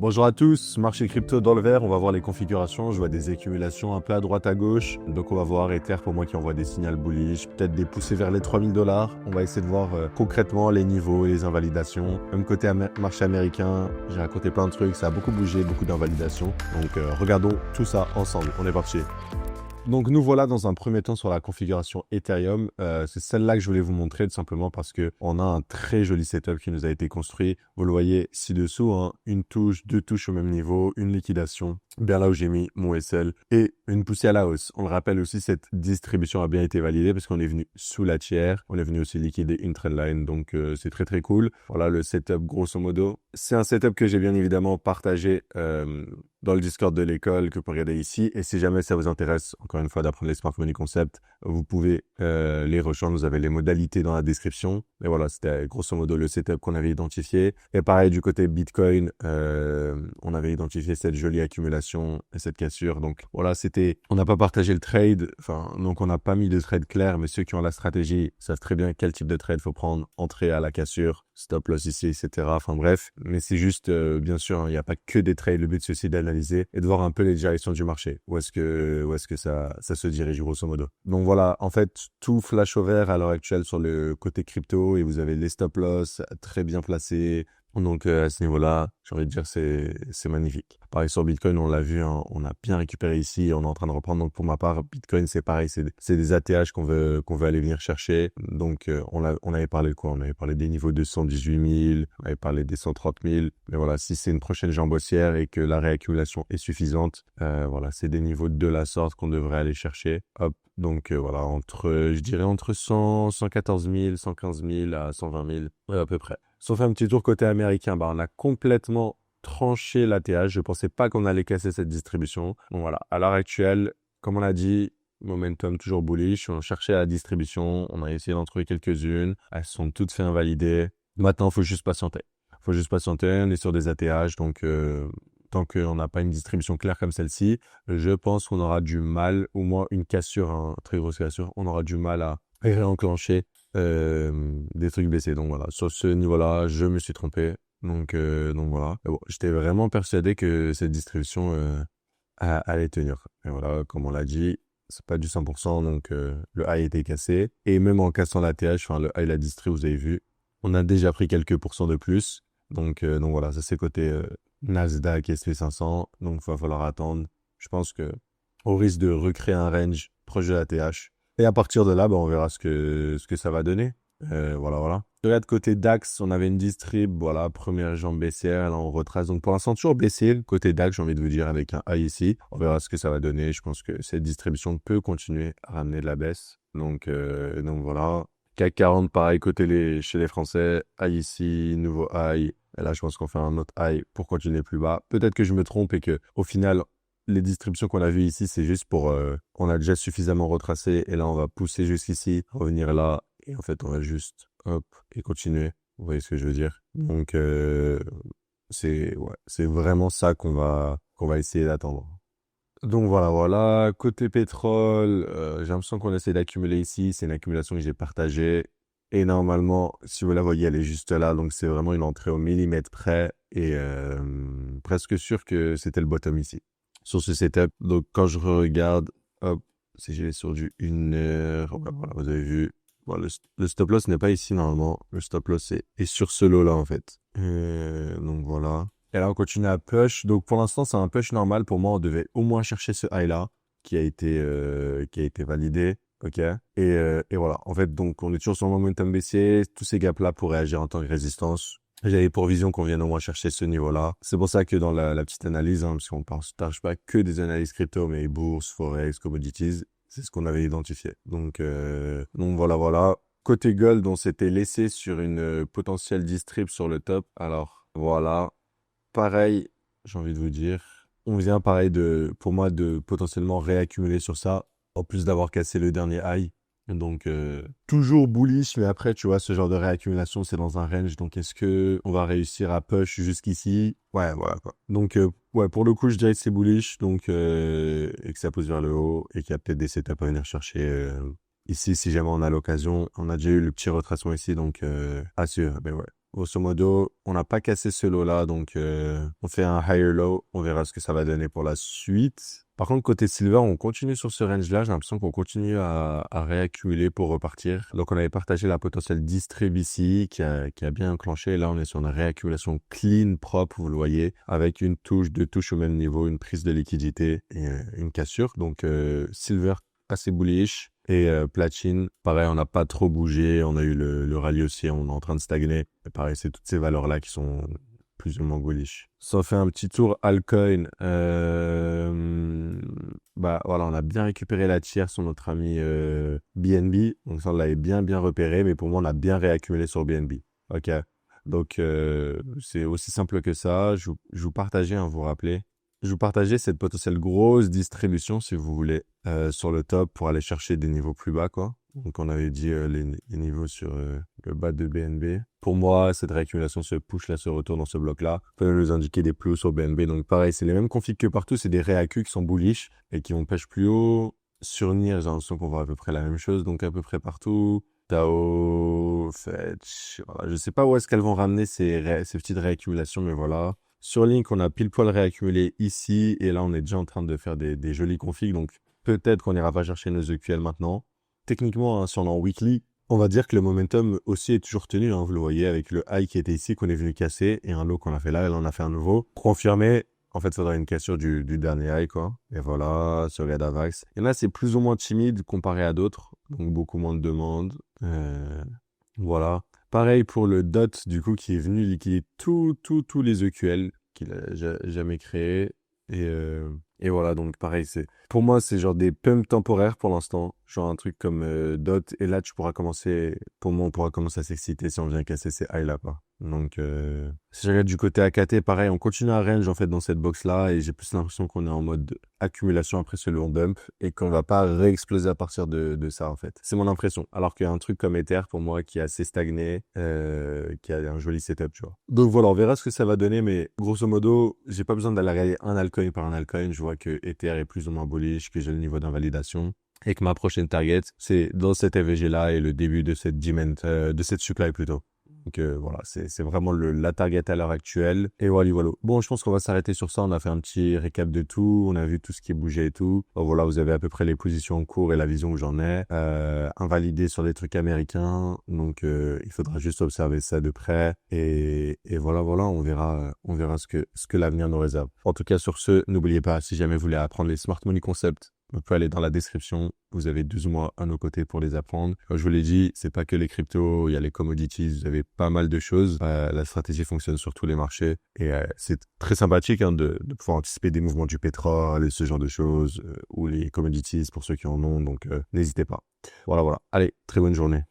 Bonjour à tous, marché crypto dans le vert, on va voir les configurations, je vois des accumulations un peu à droite à gauche, donc on va voir Ether pour moi qui envoie des signaux bullish, peut-être des poussées vers les 3000 $, on va essayer de voir concrètement les niveaux et les invalidations. Même côté marché américain, j'ai raconté plein de trucs, ça a beaucoup bougé, beaucoup d'invalidations, donc regardons tout ça ensemble, on est parti. Donc nous voilà dans un premier temps sur la configuration Ethereum. C'est celle-là que je voulais vous montrer tout simplement parce que on a un très joli setup qui nous a été construit. Vous le voyez ci-dessous, hein, une touche, deux touches au même niveau, une liquidation, bien là où j'ai mis mon SL et une poussée à la hausse. On le rappelle aussi, cette distribution a bien été validée parce qu'on est venu sous la tiers. On est venu aussi liquider une trendline, donc c'est très très cool. Voilà le setup grosso modo. C'est un setup que j'ai bien évidemment partagé dans le Discord de l'école que vous pouvez regarder ici. Et si jamais ça vous intéresse, encore une fois, d'apprendre les smart money concepts, vous pouvez les rejoindre. Vous avez les modalités dans la description. Mais voilà, c'était grosso modo le setup qu'on avait identifié. Et pareil, du côté Bitcoin, on avait identifié cette jolie accumulation et cette cassure. Donc voilà, on n'a pas partagé le trade. Enfin, donc on n'a pas mis de trade clair. Mais ceux qui ont la stratégie savent très bien quel type de trade faut prendre. Entrée à la cassure, stop loss ici, etc. Enfin bref. Mais c'est juste, bien sûr, hein, il n'y a pas que des trades. Le but, c'est aussi d'analyser et de voir un peu les directions du marché. Où est-ce que ça se dirige grosso modo. Donc voilà, en fait, tout flash au vert à l'heure actuelle sur le côté crypto et vous avez les stop loss très bien placés. Donc à ce niveau-là, j'ai envie de dire c'est magnifique. Pareil sur Bitcoin, on l'a vu, hein, on a bien récupéré ici, on est en train de reprendre. Donc pour ma part, Bitcoin c'est pareil, c'est des ATH qu'on veut aller venir chercher. Donc on avait parlé de quoi? On avait parlé des niveaux de 118 000, on avait parlé des 130 000. Mais voilà, si c'est une prochaine jambe haussière et que la réaccumulation est suffisante, voilà, c'est des niveaux de la sorte qu'on devrait aller chercher. Hop. Donc voilà, je dirais entre 100, 114 000, 115 000 à 120 000 à peu près. Si on fait un petit tour côté américain, on a complètement tranché l'ATH. Je pensais pas qu'on allait casser cette distribution. Donc voilà, à l'heure actuelle, comme on l'a dit, momentum toujours bullish. On cherchait la distribution, on a essayé d'en trouver quelques-unes. Elles sont toutes fait invalider. Maintenant, il faut juste patienter. On est sur des ATH, donc tant qu'on n'a pas une distribution claire comme celle-ci, je pense qu'on aura du mal, au moins une cassure, une très grosse cassure, on aura du mal à réenclencher des trucs baissés. Donc voilà, sur ce niveau-là, je me suis trompé. Donc voilà. Mais bon, j'étais vraiment persuadé que cette distribution allait tenir. Et voilà, comme on l'a dit, c'est pas du 100%, donc le high était cassé. Et même en cassant la TH, enfin le high, la distri, vous avez vu, on a déjà pris quelques pourcents de plus. Donc voilà, ça c'est côté Nasdaq SP500. Donc il va falloir attendre. Je pense que au risque de recréer un range proche de la TH. Et à partir de là, on verra ce que ça va donner. Voilà. De l'autre côté DAX, on avait une distrib, voilà, première jambe baissière, là on retrace. Donc pour l'instant, toujours baissier, le côté DAX, j'ai envie de vous dire, avec un high ici. On verra ce que ça va donner. Je pense que cette distribution peut continuer à ramener de la baisse. Donc voilà. CAC 40, pareil, chez les Français, high ici, nouveau high. Et là, je pense qu'on fait un autre high pour continuer plus bas. Peut-être que je me trompe et que au final, les distributions qu'on a vues ici, c'est juste pour... on a déjà suffisamment retracé et là, on va pousser jusqu'ici, revenir là et en fait, on va juste, hop, et continuer. Vous voyez ce que je veux dire? Donc, c'est vraiment ça qu'on va essayer d'attendre. Donc voilà. Côté pétrole, j'ai l'impression qu'on essaie d'accumuler ici. C'est une accumulation que j'ai partagée. Et normalement, si vous la voyez, elle est juste là. Donc c'est vraiment une entrée au millimètre près. Et presque sûr que c'était le bottom ici. Sur ce setup. Donc quand je regarde, hop, si je vais sur du 1 heure, voilà, vous avez vu. Bon, le stop loss n'est pas ici normalement. Le stop loss est sur ce lot là en fait. Donc voilà. Et là, on continue à push. Donc, pour l'instant, c'est un push normal. Pour moi, on devait au moins chercher ce high-là qui a été validé. OK? Et voilà. En fait, donc, on est toujours sur le momentum baissier. Tous ces gaps-là pourraient agir en tant que résistance. J'avais pour vision qu'on vienne au moins chercher ce niveau-là. C'est pour ça que dans la petite analyse, parce qu'on ne partage pas que des analyses crypto, mais bourse, forex, commodities, c'est ce qu'on avait identifié. Donc voilà. Côté gold, on s'était laissé sur une potentielle distrib sur le top. Alors, voilà. Pareil, j'ai envie de vous dire, on vient pareil pour moi, de potentiellement réaccumuler sur ça, en plus d'avoir cassé le dernier high. Donc, toujours bullish, mais après, tu vois, ce genre de réaccumulation, c'est dans un range. Donc, est-ce que on va réussir à push jusqu'ici? Ouais, voilà, quoi. Donc, ouais, pour le coup, je dirais que c'est bullish, donc, et que ça pousse vers le haut, et qu'il y a peut-être des setups à venir chercher, ici, si jamais on a l'occasion. On a déjà eu le petit retracement ici, donc, à suivre, mais ouais. Grosso modo, on n'a pas cassé ce lot-là, donc on fait un higher low. On verra ce que ça va donner pour la suite. Par contre, côté silver, on continue sur ce range-là. J'ai l'impression qu'on continue à réaccumuler pour repartir. Donc, on avait partagé la potentielle distrib ici qui a bien enclenché. Et là, on est sur une réaccumulation clean, propre, vous le voyez, avec une touche, deux touches au même niveau, une prise de liquidité et une cassure. Donc, silver assez bullish. Et platine, pareil, on n'a pas trop bougé. On a eu le rallye aussi, on est en train de stagner. Et pareil, c'est toutes ces valeurs-là qui sont plus ou moins bullish. Ça on fait un petit tour altcoin. Bah voilà, on a bien récupéré la tier sur notre ami BNB. Donc ça, on l'avait bien repéré, mais pour moi, on a bien réaccumulé sur BNB. Ok. Donc c'est aussi simple que ça. Je vous partageais, hein, vous vous rappelez. Je vous partageais cette potentielle grosse distribution, si vous voulez, sur le top pour aller chercher des niveaux plus bas, quoi. Donc, on avait dit les niveaux sur le bas de BNB. Pour moi, cette réaccumulation se push là, se retourne dans ce bloc-là. Peut nous indiquer des plus hauts sur BNB. Donc, pareil, c'est les mêmes configs que partout. C'est des réaccus qui sont bullish et qui vont pêche plus haut. Sur NIR, j'ai l'impression qu'on voit à peu près la même chose. Donc, à peu près partout. Tao, Fetch. Voilà. Je sais pas où est-ce qu'elles vont ramener ces petites réaccumulations, mais voilà. Sur Link, on a pile poil réaccumulé ici. Et là, on est déjà en train de faire des jolis configs. Donc, peut-être qu'on ira pas chercher nos EQL maintenant. Techniquement, hein, si on est en weekly, on va dire que le momentum aussi est toujours tenu. Hein, vous le voyez avec le high qui était ici, qu'on est venu casser, et un low qu'on a fait là, et là on a fait un nouveau. Confirmé, en fait, il faudrait une cassure du dernier high, quoi. Et voilà, sur Redavax. Il y en a, c'est plus ou moins timide comparé à d'autres, donc beaucoup moins de demandes. Voilà. Pareil pour le DOT, du coup, qui est venu liquider tous les EQL qu'il a jamais créés. Et voilà, donc pareil, pour moi, c'est genre des pumps temporaires pour l'instant. Genre un truc comme DOT. Et là, pour moi, on pourra commencer à s'exciter si on vient casser ces highs là, quoi. Donc, si je regarde du côté AKT, pareil, on continue à range en fait dans cette box-là. Et j'ai plus l'impression qu'on est en mode accumulation après ce long dump. Et qu'on va pas réexploser à partir de ça, en fait. C'est mon impression. Alors qu'il y a un truc comme Ether, pour moi, qui est assez stagné, qui a un joli setup, tu vois. Donc voilà, on verra ce que ça va donner. Mais grosso modo, j'ai pas besoin d'aller regarder un altcoin par un altcoin. Je vois que Ether est plus ou moins bullish, que j'ai le niveau d'invalidation. Et que ma prochaine target, c'est dans cet EVG-là et le début de cette demand, de cette supply plutôt. Donc voilà, c'est vraiment la target à l'heure actuelle. Et voilà. Bon, je pense qu'on va s'arrêter sur ça. On a fait un petit récap de tout. On a vu tout ce qui bougeait et tout. Donc, voilà, vous avez à peu près les positions en cours et la vision où j'en ai. Invalidé sur des trucs américains. Donc il faudra juste observer ça de près. Et voilà, on verra ce que l'avenir nous réserve. En tout cas, sur ce, n'oubliez pas, si jamais vous voulez apprendre les Smart Money Concepts, vous pouvez aller dans la description. Vous avez 12 mois à nos côtés pour les apprendre. Comme je vous l'ai dit, c'est pas que les cryptos, il y a les commodities, vous avez pas mal de choses. La stratégie fonctionne sur tous les marchés et c'est très sympathique hein, de pouvoir anticiper des mouvements du pétrole et ce genre de choses ou les commodities pour ceux qui en ont. Donc n'hésitez pas. Voilà. Allez, très bonne journée.